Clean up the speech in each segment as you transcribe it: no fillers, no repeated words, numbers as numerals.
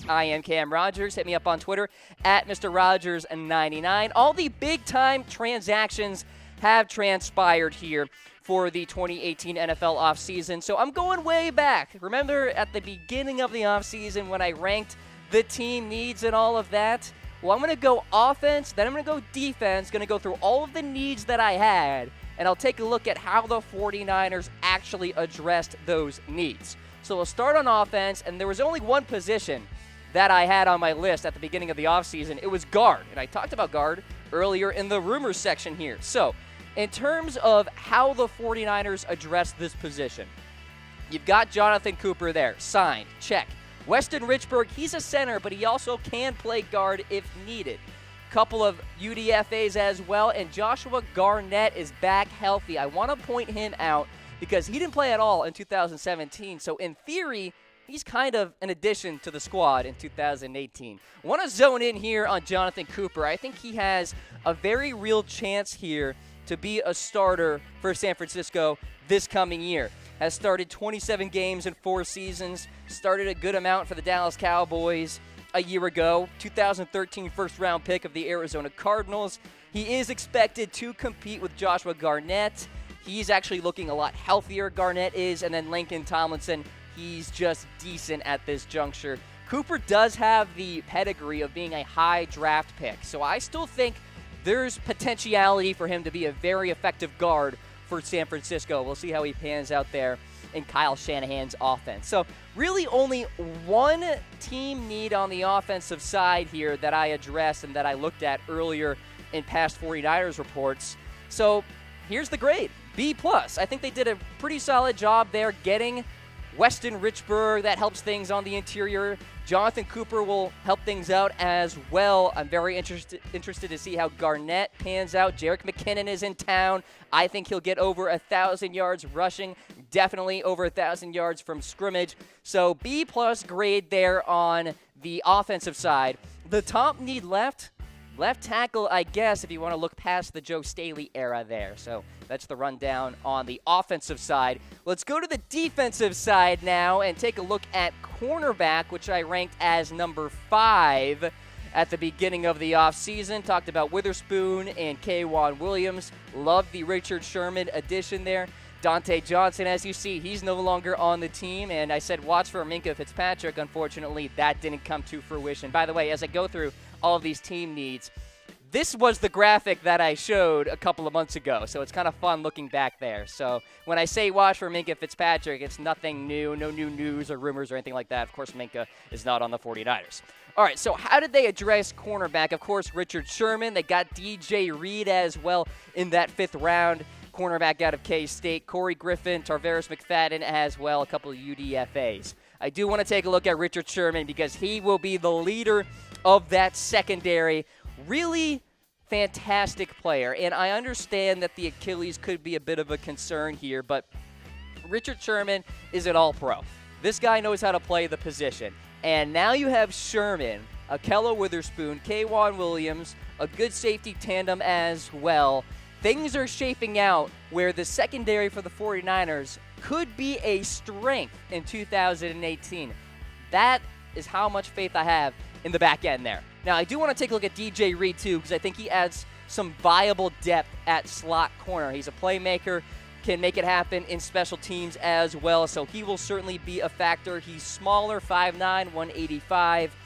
I am Cam Rogers. Hit me up on Twitter at Mr. Rogers99. All the big-time transactions have transpired here for the 2018 NFL offseason. So I'm going way back. Remember at the beginning of the offseason when I ranked the team needs and all of that? Well, I'm going to go offense, then I'm going to go defense, going to go through all of the needs that I had, and I'll take a look at how the 49ers actually addressed those needs. So we'll start on offense, and there was only one position that I had on my list at the beginning of the offseason. It was guard, and I talked about guard earlier in the rumors section here. So in terms of how the 49ers addressed this position, you've got Jonathan Cooper there, signed, check. Weston Richburg, he's a center, but he also can play guard if needed. Couple of UDFAs as well, and Joshua Garnett is back healthy. I want to point him out because he didn't play at all in 2017, so in theory, he's kind of an addition to the squad in 2018. I want to zone in here on Jonathan Cooper. I think he has a very real chance here to be a starter for San Francisco this coming year. Has started 27 games in 4 seasons, started a good amount for the Dallas Cowboys a year ago, 2013 first-round pick of the Arizona Cardinals. He is expected to compete with Joshua Garnett. He's actually looking a lot healthier, Garnett is, and then Lincoln Tomlinson, he's just decent at this juncture. Cooper does have the pedigree of being a high draft pick, so I still think there's potentiality for him to be a very effective guard for San Francisco. We'll see how he pans out there in Kyle Shanahan's offense. So really only one team need on the offensive side here that I addressed and that I looked at earlier in past 49ers reports. So here's the grade, B+. I think they did a pretty solid job there getting Weston Richburg. That helps things on the interior. Jonathan Cooper will help things out as well. I'm very interested to see how Garnett pans out. Jerick McKinnon is in town. I think he'll get over 1,000 yards rushing, definitely over 1,000 yards from scrimmage. So B+ grade there on the offensive side. The top need left tackle, I guess, if you want to look past the Joe Staley era there. So that's the rundown on the offensive side. Let's go to the defensive side now and take a look at cornerback, which I ranked as number 5 at the beginning of the offseason. Talked about Witherspoon and K'Wan Williams. Loved the Richard Sherman addition there. Dante Johnson, as you see, he's no longer on the team, and I said watch for Minkah Fitzpatrick. Unfortunately, that didn't come to fruition. By the way, as I go through all of these team needs, this was the graphic that I showed a couple of months ago, so it's kind of fun looking back there. So when I say watch for Minkah Fitzpatrick, it's nothing new, no new news or rumors or anything like that. Of course, Minkah is not on the 49ers. All right, so how did they address cornerback? Of course, Richard Sherman. They got DJ Reed as well in that 5th round. Cornerback out of K-State, Corey Griffin, Tarvarus McFadden as well, a couple of UDFAs. I do want to take a look at Richard Sherman because he will be the leader of that secondary. Really fantastic player, and I understand that the Achilles could be a bit of a concern here, but Richard Sherman is an all-pro. This guy knows how to play the position, and now you have Sherman, Akello Witherspoon, K'Wan Williams, a good safety tandem as well. Things are shaping out where the secondary for the 49ers could be a strength in 2018. That is how much faith I have in the back end there. Now, I do want to take a look at DJ Reed, too, because I think he adds some viable depth at slot corner. He's a playmaker, can make it happen in special teams as well, so he will certainly be a factor. He's smaller, 5'9", 185.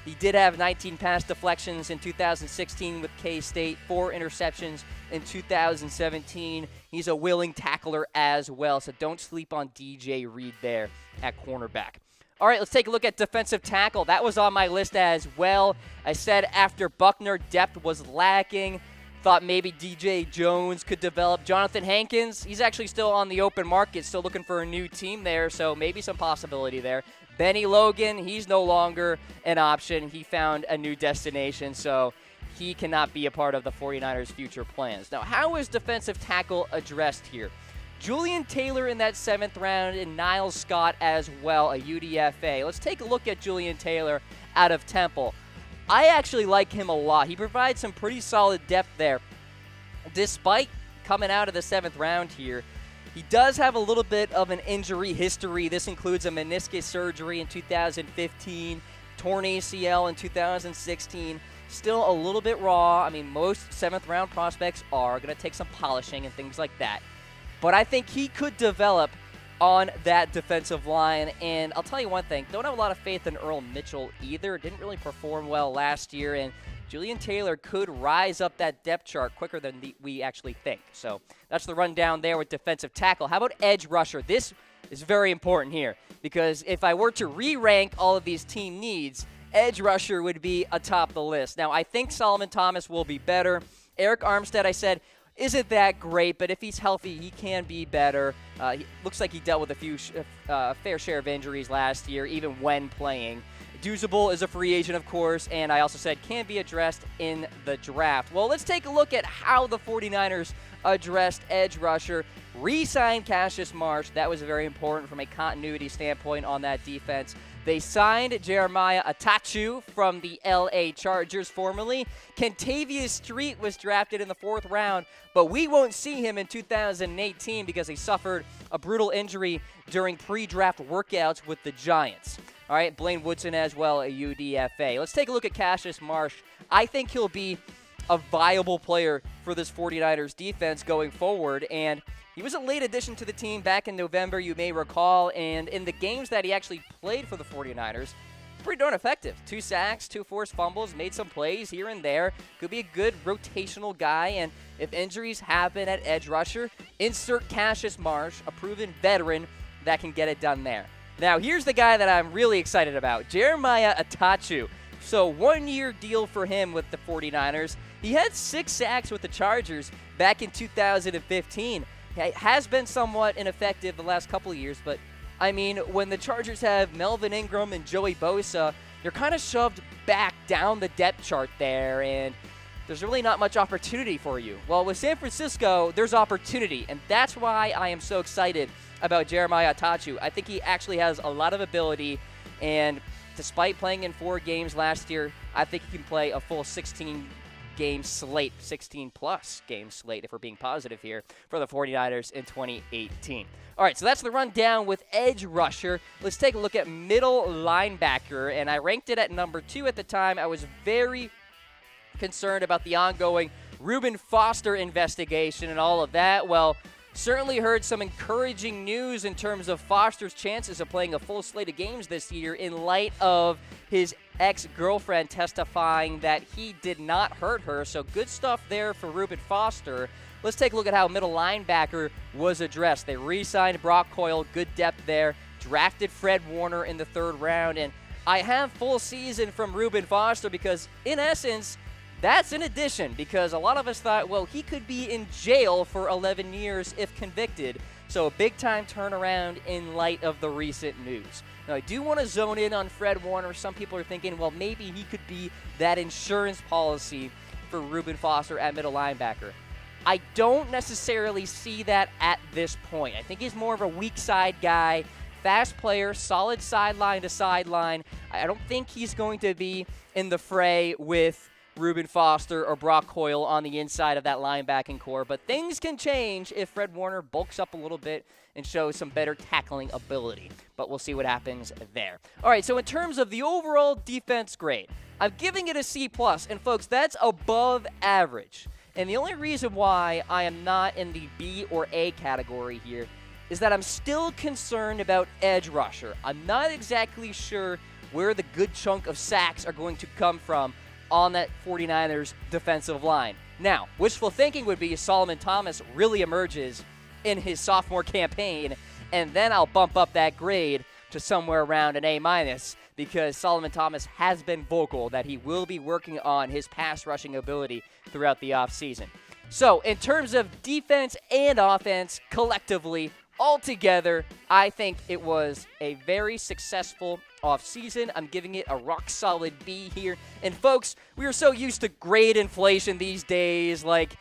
He did have 19 pass deflections in 2016 with K-State, 4 interceptions in 2017. He's a willing tackler as well, so don't sleep on DJ Reed there at cornerback. All right, let's take a look at defensive tackle. That was on my list as well. I said after Buckner, depth was lacking. Thought maybe DJ Jones could develop. Jonathan Hankins, he's actually still on the open market, still looking for a new team there, so maybe some possibility there. Benny Logan, he's no longer an option. He found a new destination, so he cannot be a part of the 49ers' future plans. Now, how is defensive tackle addressed here? Jullian Taylor in that 7th round and Niles Scott as well, a UDFA. Let's take a look at Jullian Taylor out of Temple. I actually like him a lot. He provides some pretty solid depth there. Despite coming out of the 7th round here, he does have a little bit of an injury history. This includes a meniscus surgery in 2015 torn ACL in 2016. Still a little bit raw. I mean, most 7th-round prospects are going to take some polishing and things like that. But I think he could develop on that defensive line. And I'll tell you one thing, don't have a lot of faith in Earl Mitchell either. Didn't really perform well last year, and Jullian Taylor could rise up that depth chart quicker than we actually think. So that's the rundown there with defensive tackle. How about edge rusher? This is very important here, because if I were to re-rank all of these team needs, edge rusher would be atop the list. Now, I think Solomon Thomas will be better. Eric Armstead, I said, isn't that great, but if he's healthy, he can be better. He looks like he dealt with a few fair share of injuries last year, even when playing. Duzable is a free agent, of course, and I also said can be addressed in the draft. Well, let's take a look at how the 49ers addressed edge rusher. Re-signed Cassius Marsh. That was very important from a continuity standpoint on that defense. They signed Jeremiah Atachu from the LA Chargers formerly. Kentavious Street was drafted in the 4th round, but we won't see him in 2018 because he suffered a brutal injury during pre-draft workouts with the Giants. All right, Blaine Woodson as well, a UDFA. Let's take a look at Cassius Marsh. I think he'll be a viable player for this 49ers defense going forward, and he was a late addition to the team back in November, you may recall, and in the games that he actually played for the 49ers, pretty darn effective. 2 sacks, 2 forced fumbles, made some plays here and there. Could be a good rotational guy, and if injuries happen at edge rusher, insert Cassius Marsh, a proven veteran that can get it done there. Now, here's the guy that I'm really excited about, Jeremiah Atachu. So, 1-year deal for him with the 49ers. He had 6 sacks with the Chargers back in 2015. He has been somewhat ineffective the last couple of years, but, I mean, when the Chargers have Melvin Ingram and Joey Bosa, they're kind of shoved back down the depth chart there, and there's really not much opportunity for you. Well, with San Francisco, there's opportunity, and that's why I am so excited about Jeremiah Atachu. I think he actually has a lot of ability, and despite playing in 4 games last year, I think he can play a full 16-game slate, 16-plus game slate, if we're being positive here, for the 49ers in 2018. All right, so that's the rundown with edge rusher. Let's take a look at middle linebacker, and I ranked it at number 2 at the time. I was very concerned about the ongoing Reuben Foster investigation and all of that. Well, certainly heard some encouraging news in terms of Foster's chances of playing a full slate of games this year in light of his ex-girlfriend testifying that he did not hurt her. So good stuff there for Reuben Foster. Let's take a look at how middle linebacker was addressed. They re-signed Brock Coyle, good depth there, drafted Fred Warner in the 3rd round, and I have full season from Reuben Foster because, in essence, that's an addition, because a lot of us thought, well, he could be in jail for 11 years if convicted. So a big-time turnaround in light of the recent news. Now, I do want to zone in on Fred Warner. Some people are thinking, well, maybe he could be that insurance policy for Reuben Foster at middle linebacker. I don't necessarily see that at this point. I think he's more of a weak side guy, fast player, solid sideline to sideline. I don't think he's going to be in the fray with Reuben Foster or Brock Coyle on the inside of that linebacking core, but things can change if Fred Warner bulks up a little bit and shows some better tackling ability, but we'll see what happens there. All right, so in terms of the overall defense grade, I'm giving it a C+, and folks, that's above average. And the only reason why I am not in the B or A category here is that I'm still concerned about edge rusher. I'm not exactly sure where the good chunk of sacks are going to come from on that 49ers defensive line. Now, wishful thinking would be Solomon Thomas really emerges in his sophomore campaign, and then I'll bump up that grade to somewhere around an A-, because Solomon Thomas has been vocal that he will be working on his pass rushing ability throughout the offseason. So, in terms of defense and offense, collectively, altogether, I think it was a very successful offseason. I'm giving it a rock-solid B here. And, folks, we are so used to grade inflation these days, like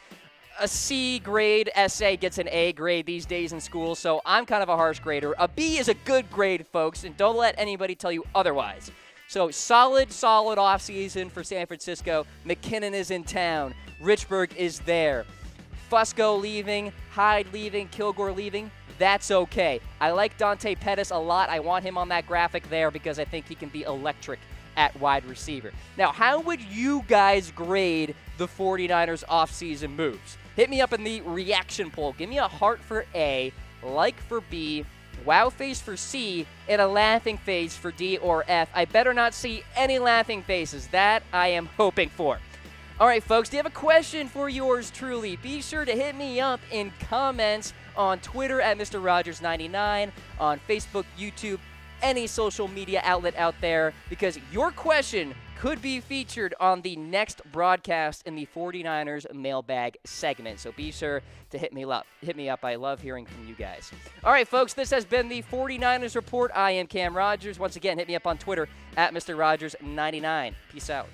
a C grade essay gets an A grade these days in school, so I'm kind of a harsh grader. A B is a good grade, folks, and don't let anybody tell you otherwise. So solid offseason for San Francisco. McKinnon is in town. Richburg is there. Fusco leaving, Hyde leaving, Kilgore leaving. That's okay. I like Dante Pettis a lot. I want him on that graphic there because I think he can be electric at wide receiver. Now, how would you guys grade the 49ers offseason moves? Hit me up in the reaction poll. Give me a heart for A, like for B, wow face for C, and a laughing face for D or F. I better not see any laughing faces. That I am hoping for. All right, folks, do you have a question for yours truly? Be sure to hit me up in comments on Twitter at Mr. Rogers99, on Facebook, YouTube, any social media outlet out there, because your question could be featured on the next broadcast in the 49ers mailbag segment. So be sure to hit me up. I love hearing from you guys. All right, folks, this has been the 49ers Report. I am Cam Rogers. Once again, hit me up on Twitter at Mr. Rogers99. Peace out.